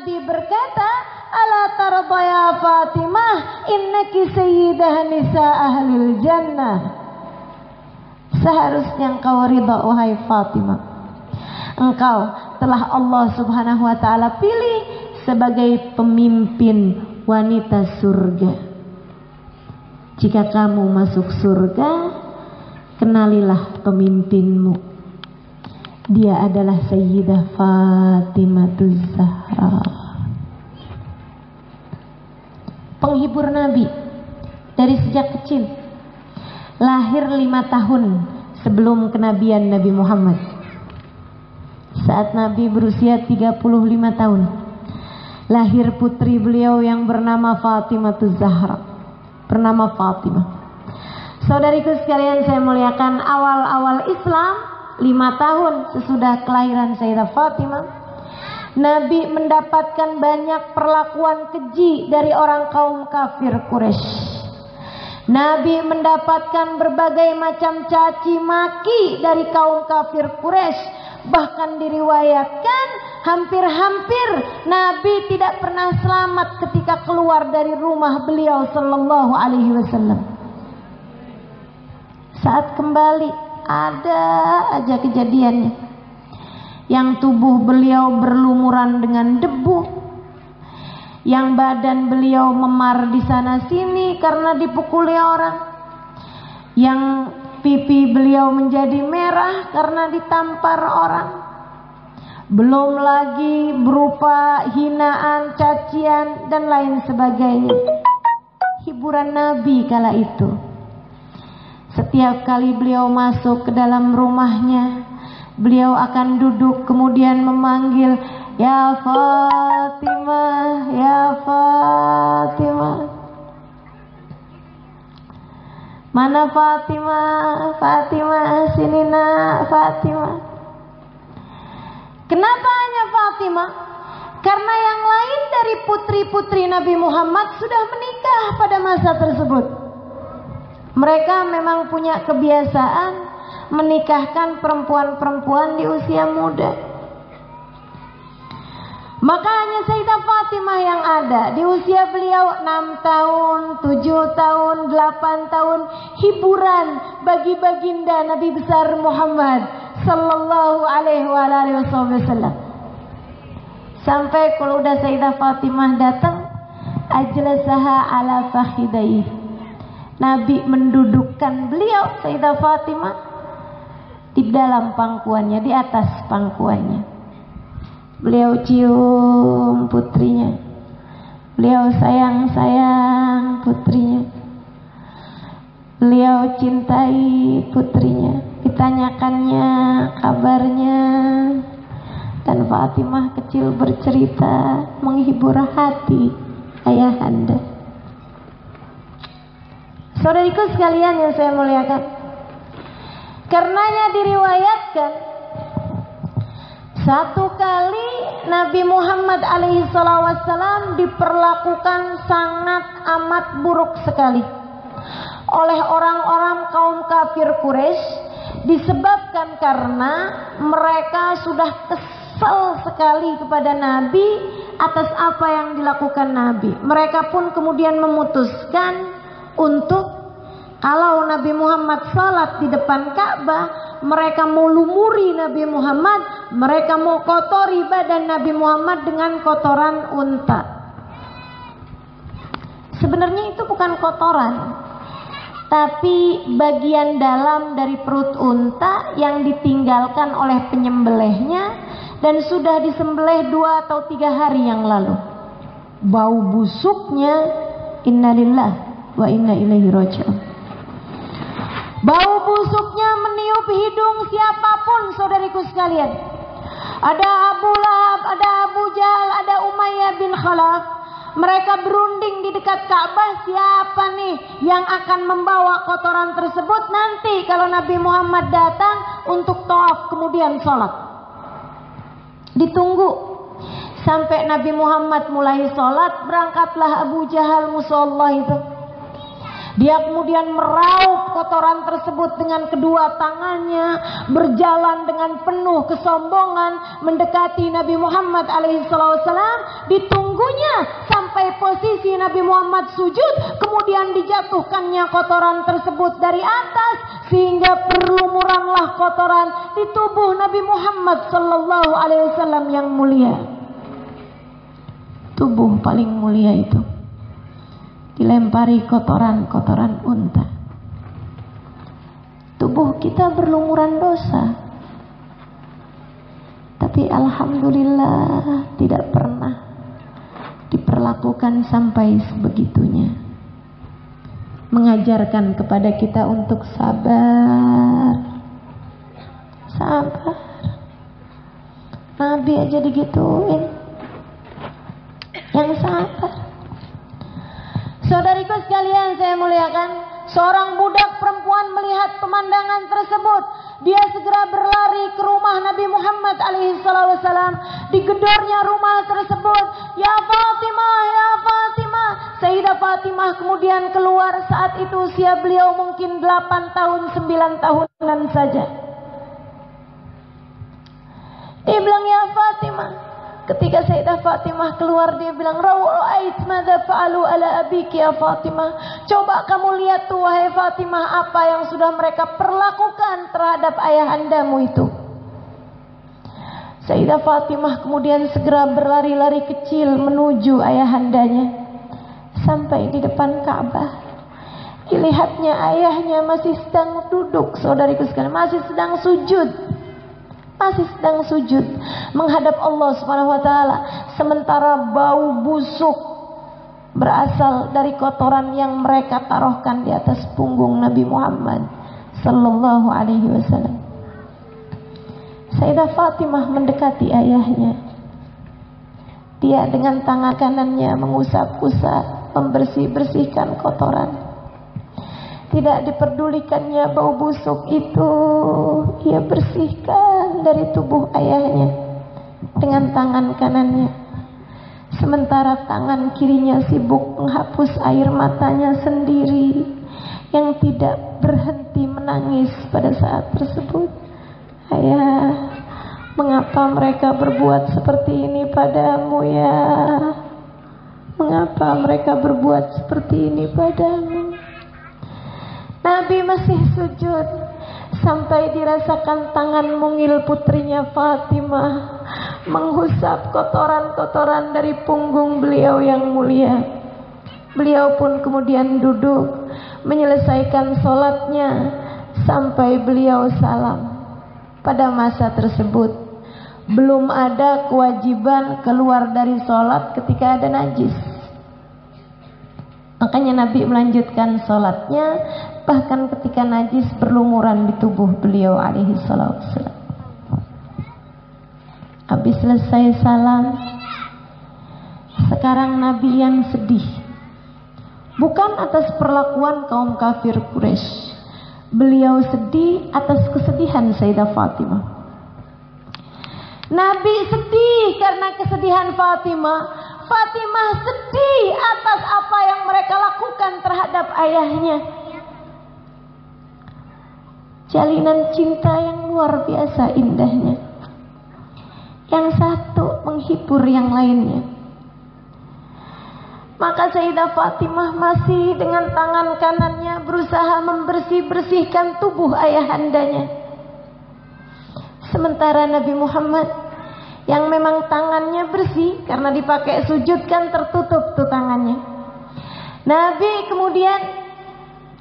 Nabi berkata, ala tarda ya Fatimah, innaki sayyidah nisa ahlil jannah. Seharusnya engkau ridha wahai Fatimah. Engkau telah Allah Subhanahu wa taala pilih sebagai pemimpin wanita surga. Jika kamu masuk surga, kenalilah pemimpinmu. Dia adalah Sayyidah Fatimah Zahra, penghibur Nabi dari sejak kecil. Lahir 5 tahun sebelum kenabian Nabi Muhammad. Saat Nabi berusia 35 tahun, lahir putri beliau yang bernama Fatimah Zahra, bernama Fatimah. Saudariku sekalian saya muliakan, awal-awal Islam 5 tahun sesudah kelahiran Sayyidah Fatimah, Nabi mendapatkan banyak perlakuan keji dari orang kaum kafir Quraisy. Nabi mendapatkan berbagai macam caci maki dari kaum kafir Quraisy. Bahkan diriwayatkan hampir-hampir Nabi tidak pernah selamat ketika keluar dari rumah beliau sallallahu alaihi wasallam. Saat kembali ada aja kejadiannya, yang tubuh beliau berlumuran dengan debu, yang badan beliau memar di sana sini karena dipukuli orang, yang pipi beliau menjadi merah karena ditampar orang, belum lagi berupa hinaan, cacian dan lain sebagainya. Hiburan Nabi kala itu, setiap kali beliau masuk ke dalam rumahnya, beliau akan duduk kemudian memanggil, ya Fatimah, ya Fatimah. Mana Fatimah? Fatimah, sini nak, Fatimah. Kenapa hanya Fatimah? Karena yang lain dari putri-putri Nabi Muhammad sudah menikah pada masa tersebut. Mereka memang punya kebiasaan menikahkan perempuan-perempuan di usia muda. Maka hanya Sayyidah Fatimah yang ada. Di usia beliau 6 tahun, 7 tahun, 8 tahun, hiburan bagi baginda Nabi besar Muhammad sallallahu alaihi wasallam. Sampai kalau udah Sayyidah Fatimah datang, ajlasaha ala fakhidai. Nabi mendudukkan beliau Sayyidah Fatimah di dalam pangkuannya, di atas pangkuannya. Beliau cium putrinya, beliau sayang-sayang putrinya, beliau cintai putrinya, ditanyakannya kabarnya, dan Fatimah kecil bercerita menghibur hati ayahanda. Saudariku sekalian yang saya muliakan, karenanya diriwayatkan satu kali Nabi Muhammad alaihi wasallam diperlakukan sangat amat buruk sekali oleh orang-orang kaum kafir Quraisy, disebabkan karena mereka sudah kesal sekali kepada Nabi atas apa yang dilakukan Nabi. Mereka pun kemudian memutuskan untuk kalau Nabi Muhammad salat di depan Ka'bah, mereka mau lumuri Nabi Muhammad, mereka mau kotori badan Nabi Muhammad dengan kotoran unta. Sebenarnya itu bukan kotoran, tapi bagian dalam dari perut unta yang ditinggalkan oleh penyembelihnya dan sudah disembelih 2 atau 3 hari yang lalu. Bau busuknya, innalillah wa inna ilaihi raji'un. Bau busuknya meniup hidung siapapun, saudariku sekalian. Ada Abu Lahab, ada Abu Jahal, ada Umayyah bin Khalaf. Mereka berunding di dekat Ka'bah, siapa nih yang akan membawa kotoran tersebut nanti kalau Nabi Muhammad datang untuk tawaf kemudian sholat. Ditunggu sampai Nabi Muhammad mulai sholat, berangkatlah Abu Jahal musuh Allah itu. Dia kemudian meraup kotoran tersebut dengan kedua tangannya, berjalan dengan penuh kesombongan mendekati Nabi Muhammad alaihissalam. Ditunggunya sampai posisi Nabi Muhammad sujud, kemudian dijatuhkannya kotoran tersebut dari atas sehingga berlumuranlah kotoran di tubuh Nabi Muhammad sallallahu alaihi wasallam yang mulia. Tubuh paling mulia itu dilempari kotoran-kotoran unta. Tubuh kita berlumuran dosa, tapi alhamdulillah tidak pernah diperlakukan sampai sebegitunya. Mengajarkan kepada kita untuk sabar. Sabar. Nabi aja digituin. Yang sabar. Saudariku sekalian saya muliakan, seorang budak perempuan melihat pemandangan tersebut. Dia segera berlari ke rumah Nabi Muhammad alaihissalam. Digedornya rumah tersebut, "Ya Fatimah, ya Fatimah." Sayyidah Fatimah kemudian keluar. Saat itu usia beliau mungkin 8 tahun, 9 tahunan saja. Dia bilang, "Ya Fatimah." Ketika Sayyidah Fatimah keluar, dia bilang, "Ra'ait madza fa'alu ala abiki ya Fatimah." Coba kamu lihat tuh wahai Fatimah, apa yang sudah mereka perlakukan terhadap ayahandamu itu. Sayyidah Fatimah kemudian segera berlari-lari kecil menuju ayahandanya. Sampai di depan Ka'bah, dilihatnya ayahnya masih sedang duduk, saudariku sekalian, masih sedang sujud. Masih sedang sujud menghadap Allah Subhanahu wa taala, sementara bau busuk berasal dari kotoran yang mereka taruhkan di atas punggung Nabi Muhammad sallallahu alaihi wasallam. Sayyidah Fatimah mendekati ayahnya. Dia dengan tangan kanannya mengusap-usap, membersih-bersihkan kotoran. Tidak diperdulikannya bau busuk itu, ia bersihkan dari tubuh ayahnya dengan tangan kanannya. Sementara tangan kirinya sibuk menghapus air matanya sendiri yang tidak berhenti menangis pada saat tersebut. "Ayah, mengapa mereka berbuat seperti ini padamu ya? Mengapa mereka berbuat seperti ini padamu?" Nabi masih sujud sampai dirasakan tangan mungil putrinya Fatimah menghusap kotoran-kotoran dari punggung beliau yang mulia. Beliau pun kemudian duduk menyelesaikan sholatnya sampai beliau salam. Pada masa tersebut belum ada kewajiban keluar dari sholat ketika ada najis. Makanya Nabi melanjutkan sholatnya bahkan ketika najis berlumuran di tubuh beliau alaihi salatu. Habis selesai salam, sekarang Nabi yang sedih, bukan atas perlakuan kaum kafir Quraisy. Beliau sedih atas kesedihan Sayyidah Fatimah. Nabi sedih karena kesedihan Fatimah. Fatimah sedih atas apa yang mereka lakukan terhadap ayahnya. Jalinan cinta yang luar biasa indahnya. Yang satu menghibur yang lainnya. Maka Sayyidah Fatimah masih dengan tangan kanannya berusaha membersih-bersihkan tubuh ayahandanya. Sementara Nabi Muhammad yang memang tangannya bersih karena dipakai sujud kan tertutup tuh tangannya. Nabi kemudian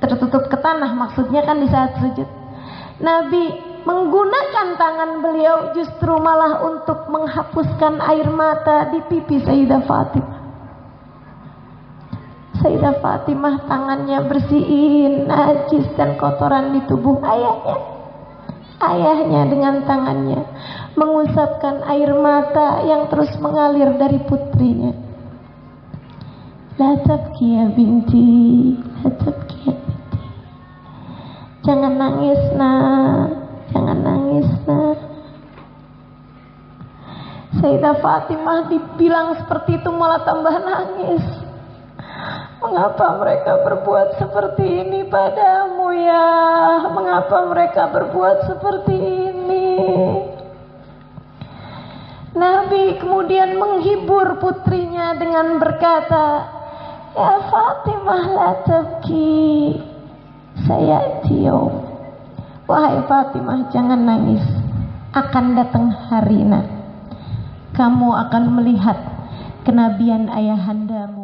tertutup ke tanah, maksudnya kan di saat sujud. Nabi menggunakan tangan beliau justru malah untuk menghapuskan air mata di pipi Sayyidah Fatimah. Sayyidah Fatimah tangannya bersihin najis dan kotoran di tubuh ayahnya. Ayahnya dengan tangannya mengusapkan air mata yang terus mengalir dari putrinya. La tabki ya binti, la tabki ya binti. Jangan nangis nak, jangan nangis nak. Sayyidah Fatimah dibilang seperti itu malah tambah nangis. Mengapa mereka berbuat seperti ini padamu ya? Mengapa mereka berbuat seperti ini? Nabi kemudian menghibur putrinya dengan berkata, ya Fatimah la tabki, saya tiup. Wahai Fatimah, jangan nangis. Akan datang hari kamu akan melihat kenabian ayahandamu.